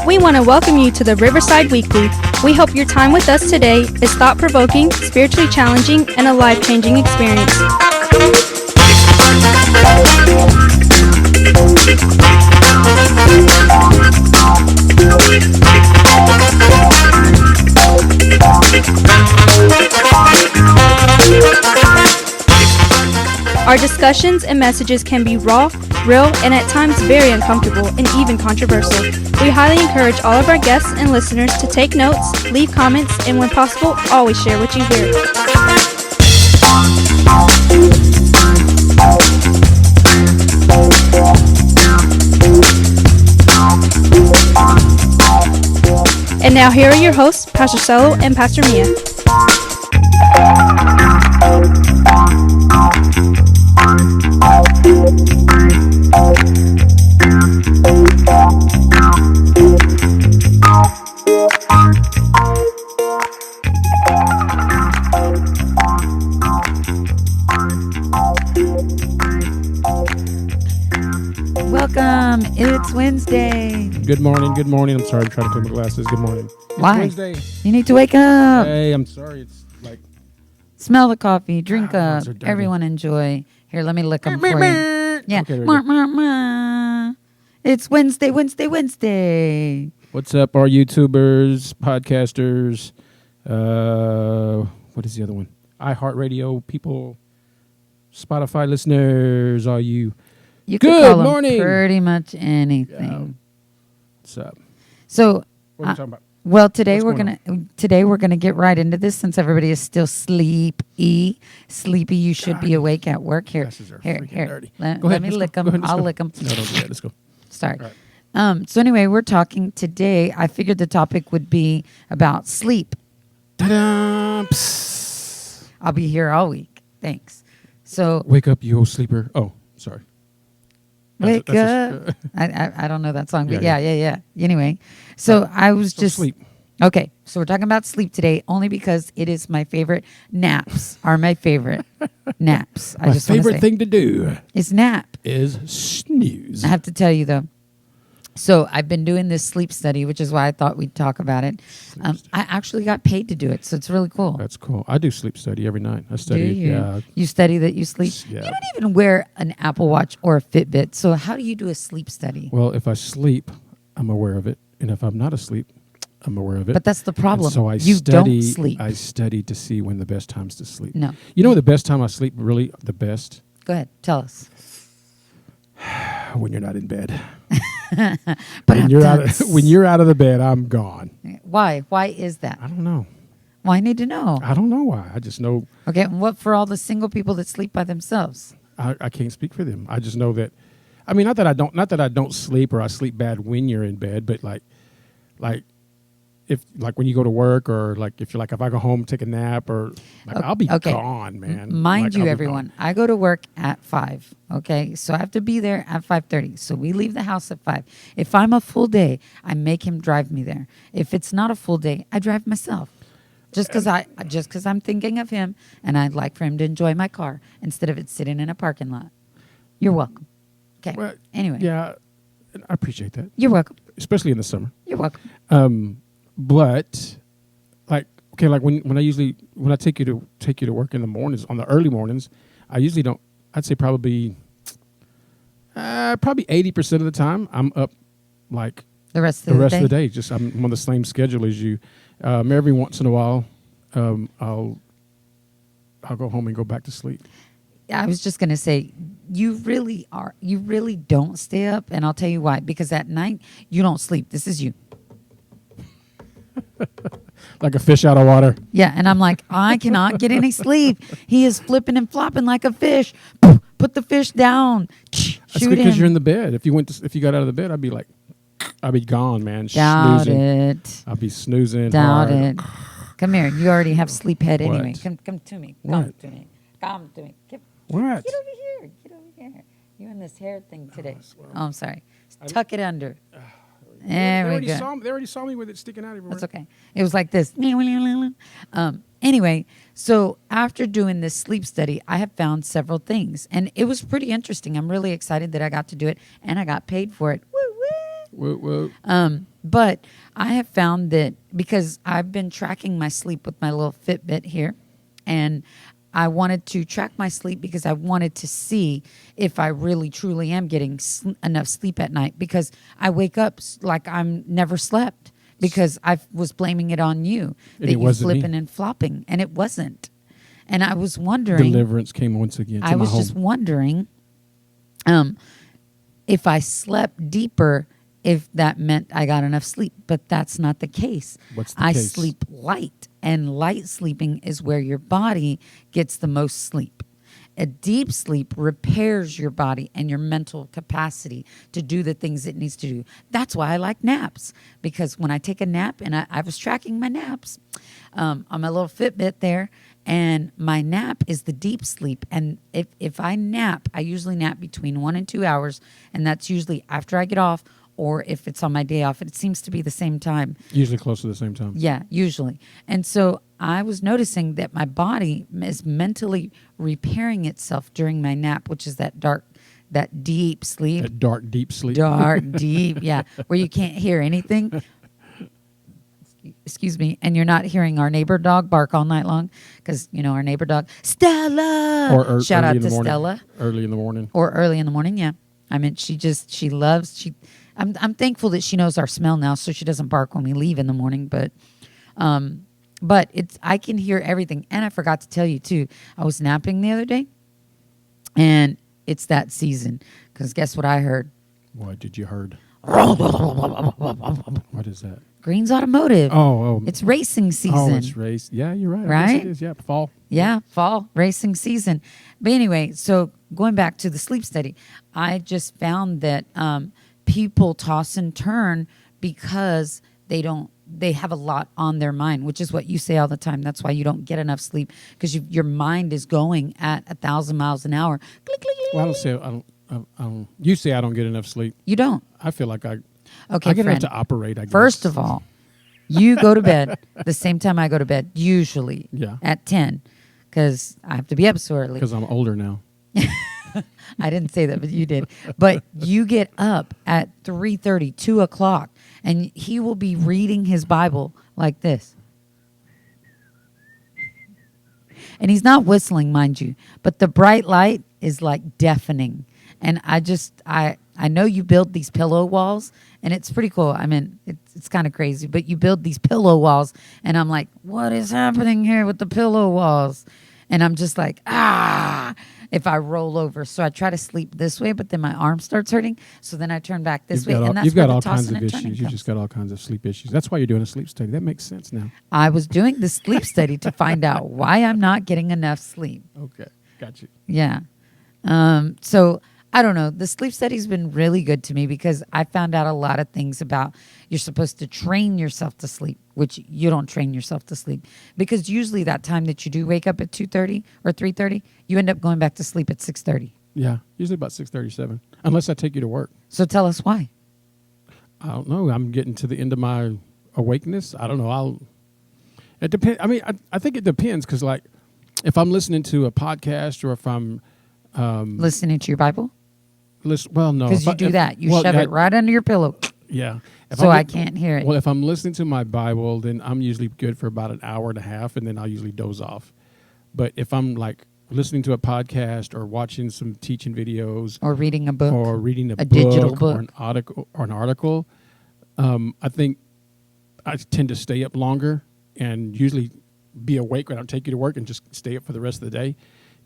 We want to welcome you to the Riverside Weekly. We hope your time with us today is thought-provoking, spiritually challenging, and a life-changing experience. Our discussions and messages can be raw, real, and at times very uncomfortable and even controversial. We highly encourage all of our guests and listeners to take notes, leave comments, and when possible, always share what you hear. And now here are your hosts, Pastor Selo and Pastor Mia. Welcome. It's Wednesday. Good morning. Good morning. I'm sorry. I'm trying to clean my glasses. Good morning. Why? It's Wednesday. You need to wake up. Hey, I'm sorry. It's like... Smell the coffee. Drink up. are dirty. Everyone enjoy. Here, let me lick them for you. Yeah. Okay, It's Wednesday, Wednesday, Wednesday. What's up, our YouTubers, podcasters? What is the other one? iHeartRadio people, Spotify listeners, all you. You Good could call morning. them pretty much anything. What's up? So, What are we talking about? well, today What's we're gonna get right into this since everybody is still sleepy. Sleepy, you should be awake at work. Here, Glasses are here, freaking here. dirty. Let Go ahead, me let's lick go. them. Go ahead, let's I'll go. lick them. No, don't do that. Let's go. Sorry. All right. So anyway, we're talking today. I figured the topic would be about sleep. Ta-da! Psst. I'll be here all week. Thanks. So Wake up, you old sleeper. Oh, sorry. wake That's up. I don't know that song, but Yeah, yeah. Anyway, so I was So just sleep. Okay. So we're talking about sleep today, only because it is my favorite. Naps are my favorite. Naps. I My just wanna favorite say, thing to do is nap. is snooze. I have to tell you though. So I've been doing this sleep study, which is why I thought we'd talk about it. I actually got paid to do it, so it's really cool. That's cool. I do sleep study every night. I study. Do you? Yeah. You study that you sleep? Yeah. You don't even wear an Apple Watch or a Fitbit. So how do you do a sleep study? Well, if I sleep, I'm aware of it, and if I'm not asleep, I'm aware of it. But that's the problem. And so I you study. don't sleep. I study to see when the best times to sleep. No. You know the best time I sleep, really the best, Go ahead. Tell us. when you're not in bed. But When you're out of the bed, I'm gone. Why? Why is that? I don't know. Well, I need to know. I don't know why. I just know. Okay. And what for all the single people that sleep by themselves? I can't speak for them. I just know that. I mean, not that I don't sleep or I sleep bad when you're in bed, but like if when you go to work or if I go home, take a nap or I'll be gone, man. Mind you, I'll be everyone, gone. I go to work at 5. Okay. So I have to be there at 5:30. So we leave the house at 5. If I'm a full day, I make him drive me there. If it's not a full day, I drive myself. Just because I'm thinking of him and I'd like for him to enjoy my car instead of it sitting in a parking lot. You're welcome. Okay. Well, Anyway. Yeah, I appreciate that, You're welcome. especially in the summer. You're welcome. But when I take you to work in the mornings, on the early mornings, I usually don't. I'd say probably 80% of the time I'm up The rest of the day. Just I'm on the same schedule as you. Every once in a while, I'll go home and go back to sleep. I was just going to say, you really don't stay up. And I'll tell you why. Because at night, you don't sleep. This is you. Like a fish out of water. Yeah. And I'm like, I cannot get any sleep. He is flipping and flopping like a fish. Put the fish down. That's Shoot because him. you're in the bed. If you got out of the bed, I'd be gone, man. Doubt snoozing. it. I'll be snoozing. Doubt hard. it. Come here. You already have sleep head What? anyway. Come to me. What? Come to me. Come to me. What? Get over here. Get over here. You and this hair thing today. Oh, I'm sorry. Tuck it under. There we go. They already saw me with it sticking out everywhere. That's okay. It was like this. Anyway, so after doing this sleep study, I have found several things, and it was pretty interesting. I'm really excited that I got to do it, and I got paid for it. Woo woo. Whoa. But I have found that because I've been tracking my sleep with my little Fitbit here, and I wanted to track my sleep because I wanted to see if I really truly am getting enough sleep at night, because I wake up like I'm never slept because I was blaming it on you, And that it you wasn't me. flipping and flopping, and it wasn't. And I was wondering, Deliverance came once again to I my was home. just wondering if I slept deeper, if that meant I got enough sleep. But that's not the case. What's the I case? sleep light, and light sleeping is where your body gets the most sleep. A deep sleep repairs your body and your mental capacity to do the things it needs to do. That's why I like naps, because when I take a nap, and I was tracking my naps on my little Fitbit there, and my nap is the deep sleep. And if I nap, I usually nap between 1 and 2 hours, and that's usually after I get off, or if it's on my day off. It seems to be the same time. Usually close to the same time. Yeah, usually. And so I was noticing that my body is mentally repairing itself during my nap, which is that deep sleep. That dark, deep sleep. Dark, deep, yeah, where you can't hear anything. Excuse me. And you're not hearing our neighbor dog bark all night long, because, our neighbor dog, Stella. Or Shout early out in the to morning. Stella. Early in the morning. Or early in the morning, yeah. I mean, I'm thankful that she knows our smell now, so she doesn't bark when we leave in the morning. But I can hear everything. And I forgot to tell you too, I was napping the other day, and it's that season. Because guess what I heard? What did you heard? What is that? Green's Automotive. Oh. It's racing season. Oh, it's race. Yeah, you're right. I guess Right? it is. Yeah, fall. Yeah, fall racing season. But anyway, so going back to the sleep study, I just found that people toss and turn because they have a lot on their mind, which is what you say all the time. That's why you don't get enough sleep, because your mind is going at 1,000 miles an hour. Click, click, click. Well, I don't. You say I don't get enough sleep. You don't. I feel like I Okay, get friend. enough to operate. I guess. First of all, you go to bed the same time I go to bed, usually Yeah. at 10, because I have to be up so early. because I'm older now. I didn't say that, but you did. But you get up at 3:30, 2 o'clock, and he will be reading his Bible like this. And he's not whistling, mind you, but the bright light is like deafening. And I know you build these pillow walls, and it's pretty cool. I mean, it's kind of crazy, but you build these pillow walls, and I'm like, what is happening here with the pillow walls? And I'm just like, if I roll over. So I try to sleep this way, but then my arm starts hurting. So then I turn back this way, and that's You've where got the all kinds tossing of and turning issues. You comes. just got all kinds of sleep issues. That's why you're doing a sleep study. That makes sense now. I was doing the sleep study to find out why I'm not getting enough sleep. Okay, got you. Yeah. So I don't know. The sleep study's been really good to me, because I found out a lot of things about you're supposed to train yourself to sleep, which you don't train yourself to sleep, because usually that time that you do wake up at 2:30 or 3:30, you end up going back to sleep at 6:30. Yeah, usually about 6:37, unless I take you to work. So tell us why. I don't know. I'm getting to the end of my awakeness. I don't know. It depends. I mean, I think it depends, because like if I'm listening to a podcast, or if I'm Listening to your Bible? well, no, Because you do that. You shove it right under your pillow. Yeah. If So I'm I can't hear it. Well, if I'm listening to my Bible, then I'm usually good for about an hour and a half, and then I'll usually doze off. But if I'm like listening to a podcast or watching some teaching videos Or reading a book. or reading a book digital or book. an article, I think I tend to stay up longer and usually be awake when I take you to work and just stay up for the rest of the day,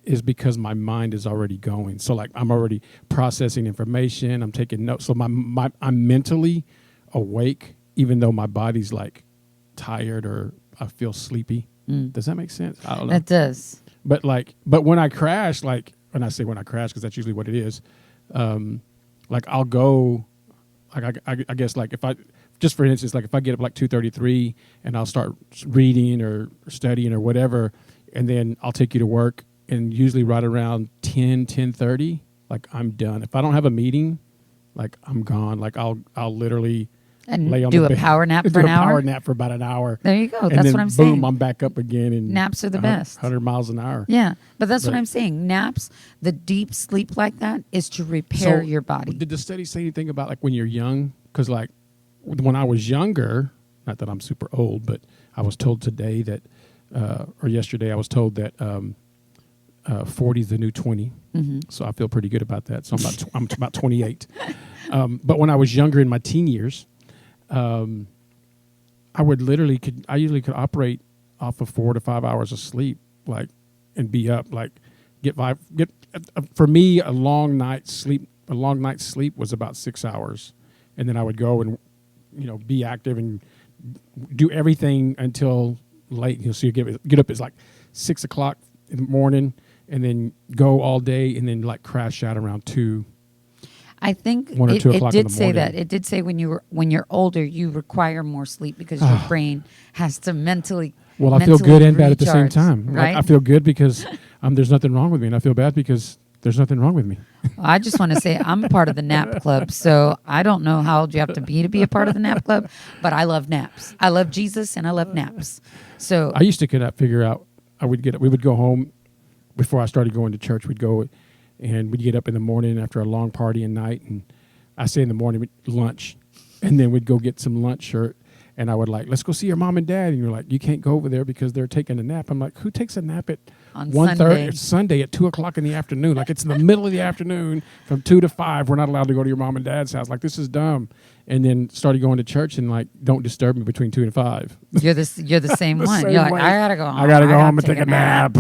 is because my mind is already going. So like I'm already processing information. I'm taking notes. So I'm mentally awake, even though my body's like tired or I feel sleepy. Does that make sense? I don't know. It does. But when I crash, like when I say when I crash, because that's usually what it is, like I'll go, like I guess like if I, just for instance, like if I get up like 2:33 and I'll start reading or studying or whatever, and then I'll take you to work, and usually right around 10:30, like I'm done. If I don't have a meeting, like I'm gone. Like I'll literally And lay on do the a bed, power nap do for an a hour? power nap for about an hour. There you go. And That's then what I'm boom, saying. I'm back up again. And Naps are the best. 100 miles an hour. Yeah, but that's what Right. I'm saying. Naps, the deep sleep like that, is to repair your body. Did the study say anything about like when you're young? Because like when I was younger, not that I'm super old, but I was told today that, or yesterday, I was told that 40 is the new 20. Mm-hmm. So I feel pretty good about that. So I'm about 28. But when I was younger in my teen years, I usually could operate off of 4 to 5 hours of sleep, like, and be up, like, for me, a long night's sleep was about 6 hours. And then I would go and, be active and do everything until late. So you get up, it's like 6 o'clock in the morning, and then go all day, and then like crash out around 2. I think 1 or 2 o'clock in the did say morning. that. It did say when you're older, you require more sleep because your brain has to mentally. Well, I feel good and bad at the same recharge, time. right? I feel good because there's nothing wrong with me, and I feel bad because there's nothing wrong with me. Well, I just want to say I'm a part of the nap club, so I don't know how old you have to be a part of the nap club, but I love naps. I love Jesus and I love naps. So I used to cannot figure out. We would go home before I started going to church. We'd go and we'd get up in the morning after a long party and night, and I say in the morning lunch, and then we'd go get some lunch, and I would like, let's go see your mom and dad, and you're like, you can't go over there because they're taking a nap. I'm like, who takes a nap at on 1:30? Sunday. It's Sunday at 2 o'clock in the afternoon. Like, it's in the middle of the afternoon from 2 to 5. We're not allowed to go to your mom and dad's house. Like, this is dumb. And then started going to church and like, don't disturb me between 2 and 5. You're the same The one. same You're like, way. I gotta go home. I gotta go home and take a nap.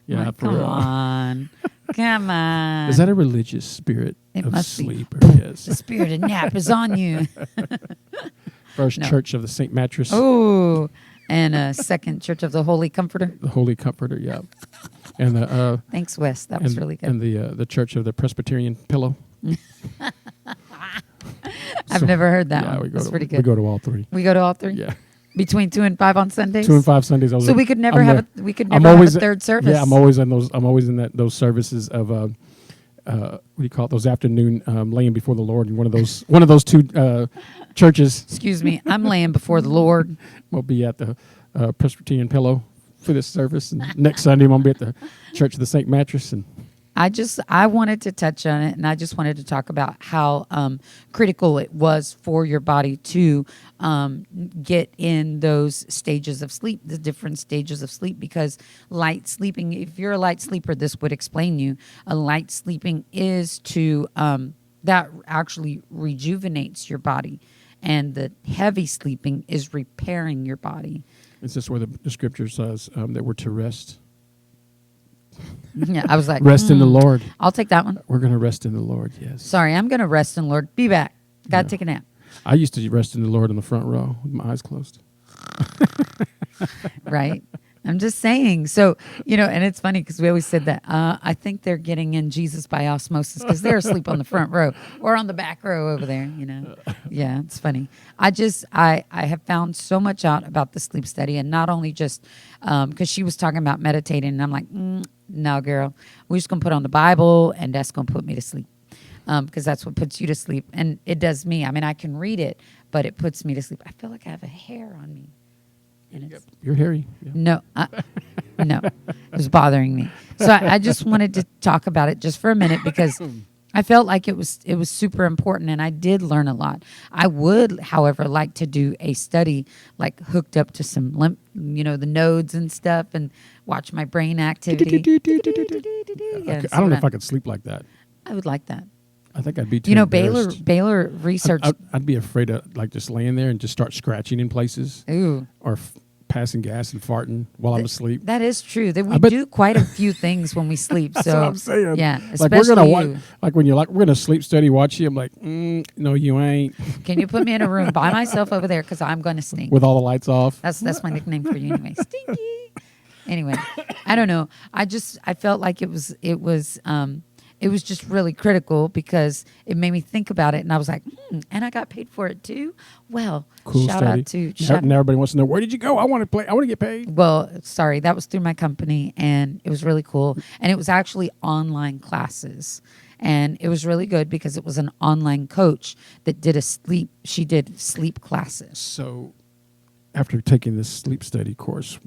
Yeah, Like, for come real. on. Come on. Is that a religious spirit It of must be. sleep? Yes. The spirit of nap is on you. First No. Church of the St. Mattress. Oh, and second Church of the Holy Comforter. The Holy Comforter, yeah. And the Thanks, Wes. That was really good. And the Church of the Presbyterian Pillow. I've never heard that Yeah, one. That's pretty we good. go to all three. We go to all three? Yeah. Between 2 and 5 on Sundays? 2 and 5 Sundays. So we could never I'm have there. we could I'm never have always a third service. Yeah, I'm always in those. I'm always in those services of what do you call it? Those afternoon laying before the Lord in one of those two churches. Excuse me. I'm laying before the Lord. We'll be at the Presbyterian Pillow for this service, and next Sunday I'm gonna be at the Church of the St. Mattress. And I wanted to touch on it, and I just wanted to talk about how critical it was for your body to get in those stages of sleep, the different stages of sleep, because light sleeping, if you're a light sleeper, this would explain you. A light sleeping is to, that actually rejuvenates your body, and the heavy sleeping is repairing your body. it's just where the scripture says that we're to rest. Yeah, I was like, Rest in the Lord. I'll take that one. We're gonna rest in the Lord. Yes. Sorry, I'm going to rest in the Lord. Be back. Got to Yeah. take a nap. I used to rest in the Lord in the front row with my eyes closed. Right? I'm just saying. So, and it's funny because we always said that. I think they're getting in Jesus by osmosis because they're asleep on the front row or on the back row over there, Yeah, it's funny. I have found so much out about the sleep study, and not only just because she was talking about meditating, and I'm like, no, girl, we're just going to put on the Bible, and that's going to put me to sleep. Because that's what puts you to sleep. And it does me. I mean, I can read it, but it puts me to sleep. I feel like I have a hair on me. And it's, You're hairy. Yeah. no, no, it was bothering me. So I just wanted to talk about it just for a minute because I felt like it was super important, and I did learn a lot. I would, however, like to do a study like hooked up to some the nodes and stuff, and watch my brain activity. Yeah, I don't know if I could sleep like that. I would like that. I think I'd be too embarrassed. Baylor research. I'd be afraid of like just laying there and just start scratching in places Ooh. or passing gas and farting while I'm asleep. That is true. That we bet- do quite a few things when we sleep. That's so what I'm saying. yeah, Like we're especially gonna you. like when you're like we're gonna sleep study watch you. I'm like, no, you ain't. Can you put me in a room by myself over there because I'm going to stink. With all the lights off. That's my nickname for you anyway. Stinky. Anyway, I don't know. I felt like it was just really critical because it made me think about it, and I was like, and I got paid for it too. Well, Cool shout study. out to And everybody wants to know, where did you go? I want to play. I want to get paid. Well, sorry, that was through my company, and it was really cool. And it was actually online classes, and it was really good because it was an online coach that did she did sleep classes. So, after taking this sleep study course,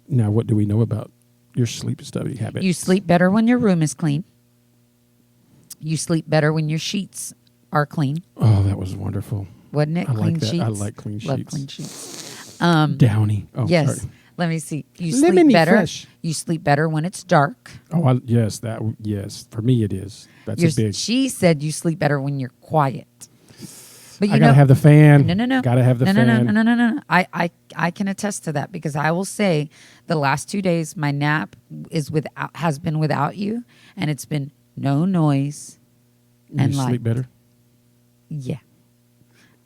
now what do we know about your sleep study habits? You sleep better when your room is clean. You sleep better when your sheets are clean. Oh, that was wonderful. wasn't it? I Clean like that. sheets. I like clean Love sheets. clean sheets. Downy. Oh, Yes. sorry. Let me see. You Lemony sleep better. fresh. You sleep better when it's dark. Oh, yes. Yes. For me, it is. That's a big. She said you sleep better when you're quiet. But I gotta have the fan. No. Gotta have the fan. No. I can attest to that because I will say the last 2 days my nap has been without you, and it's been no noise. And You sleep better. Yeah,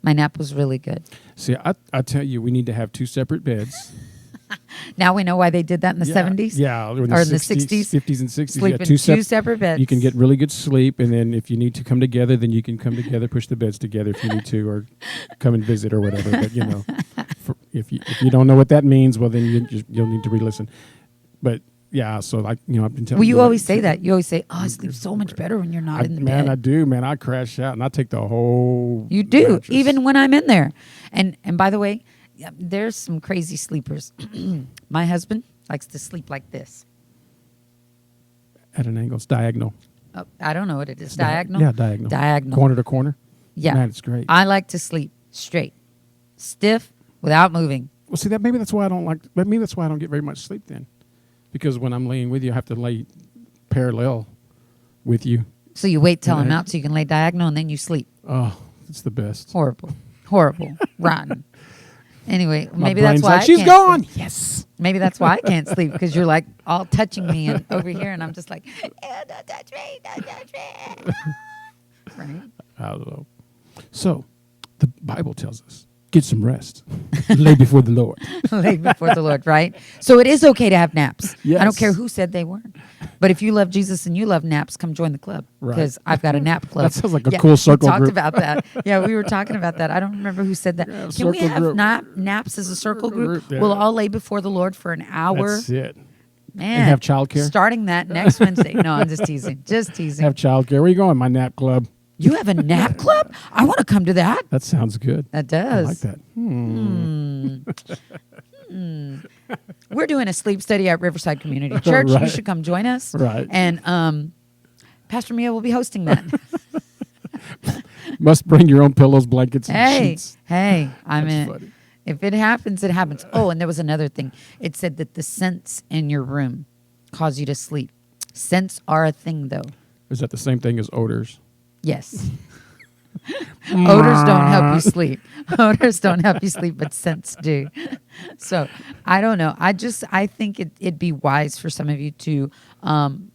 my nap was really good. See, I tell you, we need to have 2 separate beds. Now we know why they did that in the 70s. Yeah, or in the 60s, 50s, and 60s. Sleep in 2 two separate beds. You can get really good sleep, and then if you need to come together, then you can come together, push the beds together if you need to, or come and visit or whatever. But if you don't know what that means, well, then you'll need to re-listen. But yeah, so I've been telling. Well, you that. always say that. You always say, "Oh, I sleep so much better when you're not in the bed." Man, I do. Man, I crash out and I take the whole. You do, mattress. even when I'm in there. And by the way, there's some crazy sleepers. My husband likes to sleep like this. At an angle, it's diagonal. Oh, I don't know what it is. It's Diagonal? Yeah, diagonal. Diagonal. Corner to corner. Yeah. Man, it's great. I like to sleep straight, stiff, without moving. Well, see maybe that's why I don't like. Maybe that's why I don't get very much sleep then, because when I'm laying with you, I have to lay parallel with you. So you wait till And I'm I- out so you can lay diagonal and then you sleep. Oh, it's the best. Horrible. Rotten. Anyway, My maybe that's brain's why like, I she's can't gone. sleep. Yes. Maybe that's why I can't sleep because you're like all touching me and over here, and I'm just like, "Ew, don't touch me, don't touch me." Right? I don't know. So, the Bible tells us, get some rest. Lay before the Lord. Lay before the Lord, right? So it is okay to have naps. I don't Yes. care who said they weren't. But if you love Jesus and you love naps, come join the club Right. because I've got a nap club. That sounds like a cool circle We talked group. about that. Yeah, we were talking about that. I don't remember who said that. Yeah, Can we circle have group. naps as a circle group? Yeah. We'll all lay before the Lord for an hour. That's it. Man, And have childcare? Starting that next Wednesday. No, I'm just teasing. Just teasing. Have childcare. Where you going? My nap club. You have a nap club? I want to come to that. That sounds good. That does. I like that. We're doing a sleep study at Riverside Community Church. You Right. should come join us. Right. And Pastor Mia will be hosting that. Must bring your own pillows, blankets, and hey, sheets. I That's mean, funny. if it happens, it happens. Oh, and there was another thing. It said that the scents in your room cause you to sleep. Scents are a thing, though. Is that the same thing as odors? Yes. Odors don't help you sleep. Odors don't help you sleep, but scents do. So I don't know. I think it'd be wise for some of you to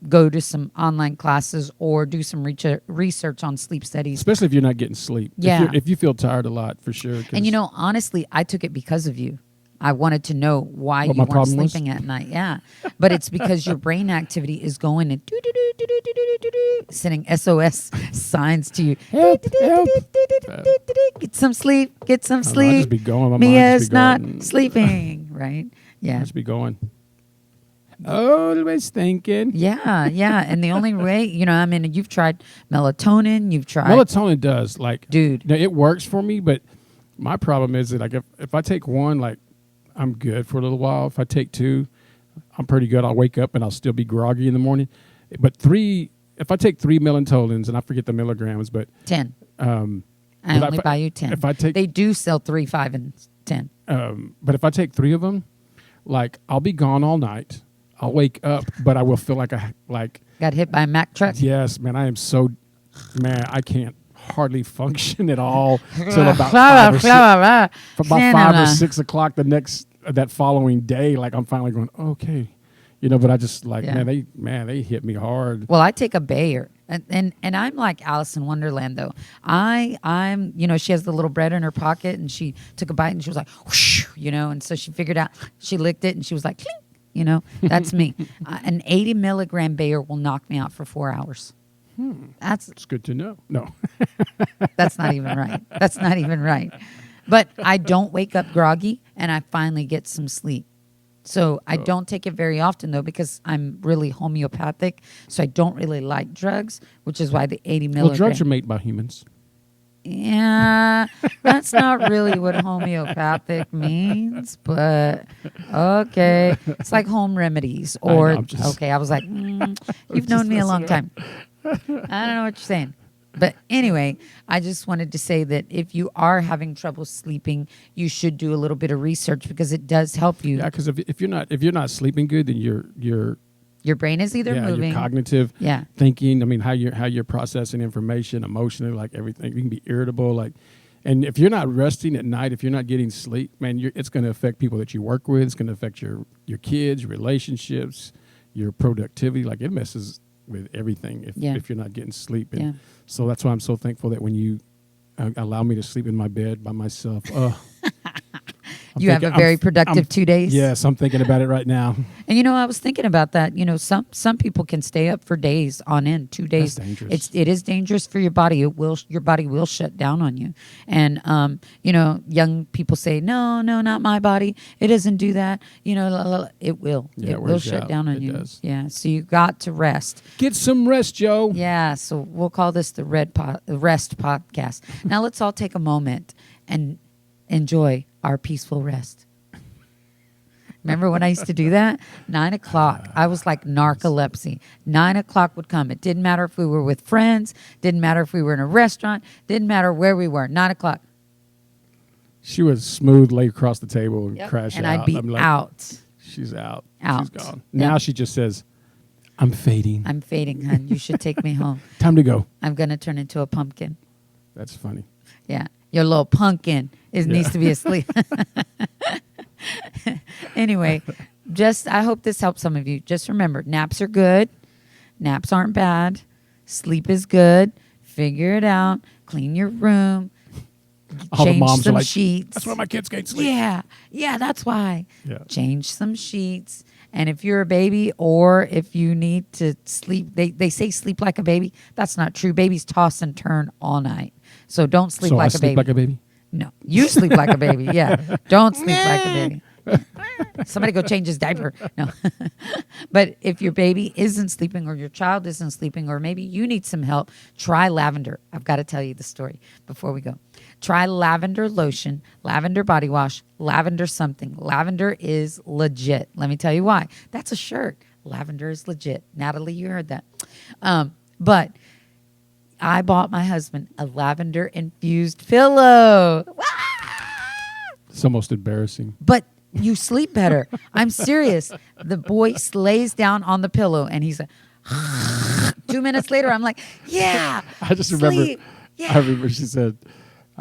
go to some online classes or do some research on sleep studies. Especially if you're not getting sleep. Yeah. If you feel tired a lot, for sure. 'cause- And honestly, I took it because of you. I wanted to know why What you my weren't problem was? sleeping at night. Yeah. But it's because your brain activity is going and sending SOS signs to you. Help, help. Get some sleep. Get some I don't know, I sleep. just be going. My mind Mia's just be not going. sleeping. Right? I Yeah. just be going. Always thinking. Yeah. And the only way, you've tried melatonin. You've tried. Melatonin does Dude. Now, it works for me, but my problem is that if I take one, I'm good for a little while. If I take two, I'm pretty good. I'll wake up and I'll still be groggy in the morning. But if I take 3 melatonins, and I forget the milligrams, but 10. I but only buy you 10. if I take- they do sell 3, 5, and 10. but if I take 3 of them, I'll be gone all night. I'll wake up, but I will feel like Got hit by a Mack truck. yes, man. I can't hardly function at all till about 5 or 6. About 5 or 6 o'clock that following day, I'm finally going, okay, but I just Yeah. they hit me hard. Well, I take a Bayer, and I'm like Alice in Wonderland though. I'm she has the little bread in her pocket, and she took a bite, and she was like, whoosh, and so she figured out. She licked it, and she was like, clink, that's me. An 80 milligram Bayer will knock me out for 4 hours. It's good to know. No, That's not even right. That's not even right. But I don't wake up groggy, and I finally get some sleep. So I don't take it very often, though, because I'm really homeopathic. So I don't really like drugs, which is why the 80 milligram. well, drugs are made by humans. Yeah, that's not really what homeopathic means, but okay. It's like home remedies or, I'm just- okay, I was like, you've known me a long time. I don't know what you're saying. But anyway, I just wanted to say that if you are having trouble sleeping, you should do a little bit of research because it does help you. Yeah, because if you're not sleeping good, then Your brain is either moving, your cognitive yeah, thinking. I mean, how you're processing information emotionally, like everything. You can be irritable, like, and if you're not resting at night, if you're not getting sleep, man, it's going to affect people that you work with. It's going to affect your kids, relationships, your productivity. Like it messes with everything if you're not getting sleep. And so that's why I'm so thankful that when you allow me to sleep in my bed by myself. You have a very productive 2 days. Yes, I'm thinking about it right now. And I was thinking about that. Some people can stay up for days on end, 2 days. That's dangerous. It is dangerous for your body. Your body will shut down on you. And young people say, no, not my body. It doesn't do that. It will. Yeah, it will shut down on it you. Does. Yeah. So you got to rest. Get some rest, Joe. Yeah. So we'll call this the Rest Podcast. Now let's all take a moment and enjoy our peaceful rest. Remember when I used to do that? 9 o'clock. I was like narcolepsy. 9 o'clock would come. It didn't matter if we were with friends. Didn't matter if we were in a restaurant. Didn't matter where we were. 9 o'clock. She was smooth, lay across the table and crash and out. I'd be out. She's out. Out. She's gone. Now she just says, I'm fading. I'm fading, hon. You should take me home. Time to go. I'm going to turn into a pumpkin. That's funny. Yeah. Your little pumpkin needs to be asleep. Anyway, I hope this helps some of you. Just remember, naps are good. Naps aren't bad. Sleep is good. Figure it out. Clean your room. All the Change moms are some like, sheets. that's why my kids can't sleep. Yeah, that's why. Yeah. Change some sheets. And if you're a baby or if you need to sleep, they say sleep like a baby. That's not true. Babies toss and turn all night. So don't sleep So like I a baby. sleep like a baby? No, you sleep like a baby. Yeah. Don't sleep like a baby. Somebody go change his diaper. No. But if your baby isn't sleeping or your child isn't sleeping or maybe you need some help, try lavender. I've got to tell you the story before we go. Try lavender lotion, lavender body wash, lavender something. Lavender is legit. Let me tell you why. That's a shirt. Lavender is legit. Natalie, you heard that. But I bought my husband a lavender infused pillow. It's almost embarrassing. But you sleep better. I'm serious. The boy lays down on the pillow and he's like, 2 minutes later, I'm like, yeah. I just remember. sleep. Yeah. I remember she said,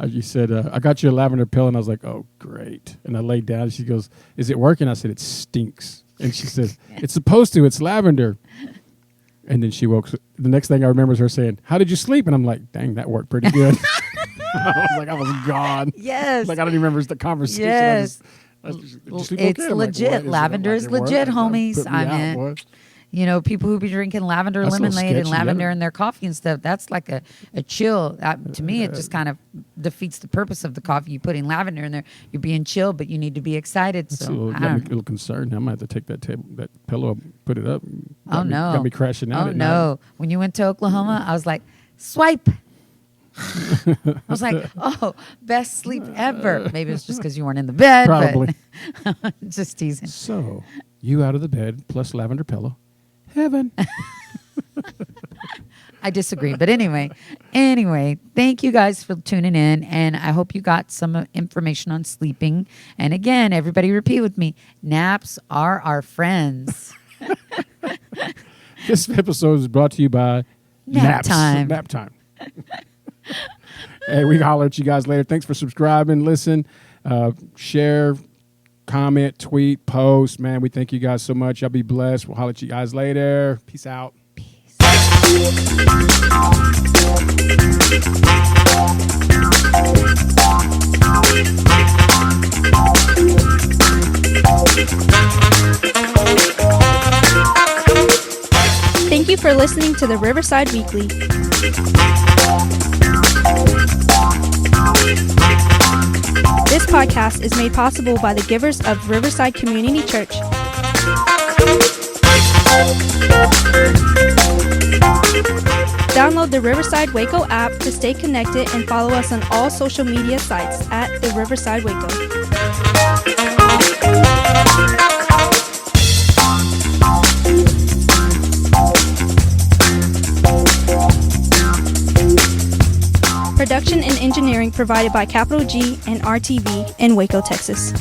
you said, I got you a lavender pill. And I was like, oh, great. And I laid down. She goes, is it working? I said, it stinks. And she says, it's supposed to. It's lavender. And then she woke. The next thing I remember is her saying, how did you sleep? And I'm like, dang, that worked pretty good. I was like, I was gone. Yes. Like, I don't even remember the conversation. Yes. It's It's legit. Lavender is legit, homies. I mean, people who be drinking lavender That's a little lemonade and sketchy. lavender in their coffee and stuff, that's like a chill. To me, it just kind of defeats the purpose of the coffee. You putting lavender in there, you're being chill, but you need to be excited. That's So got me a little concerned. I might have to take that pillow, put it up. Got me crashing out. Oh at no! night. When you went to Oklahoma, I was like, swipe. I was like, oh, best sleep ever. Maybe it's just because you weren't in the bed. Probably. But just teasing. So, you out of the bed plus lavender pillow. Heaven. I disagree. But anyway, thank you guys for tuning in. And I hope you got some information on sleeping. And again, everybody repeat with me. Naps are our friends. This episode is brought to you by Nap time. Nap time. Hey, we holler at you guys later. Thanks for subscribing, listen, share, comment, tweet, post. Man, we thank you guys so much. Y'all be blessed. We'll holler at you guys later. Peace out. Thank you for listening to the Riverside Weekly. This podcast is made possible by the givers of Riverside Community Church. Download the Riverside Waco app to stay connected and follow us on all social media sites at the Riverside Waco. engineering provided by Capital G and RTV in Waco, Texas.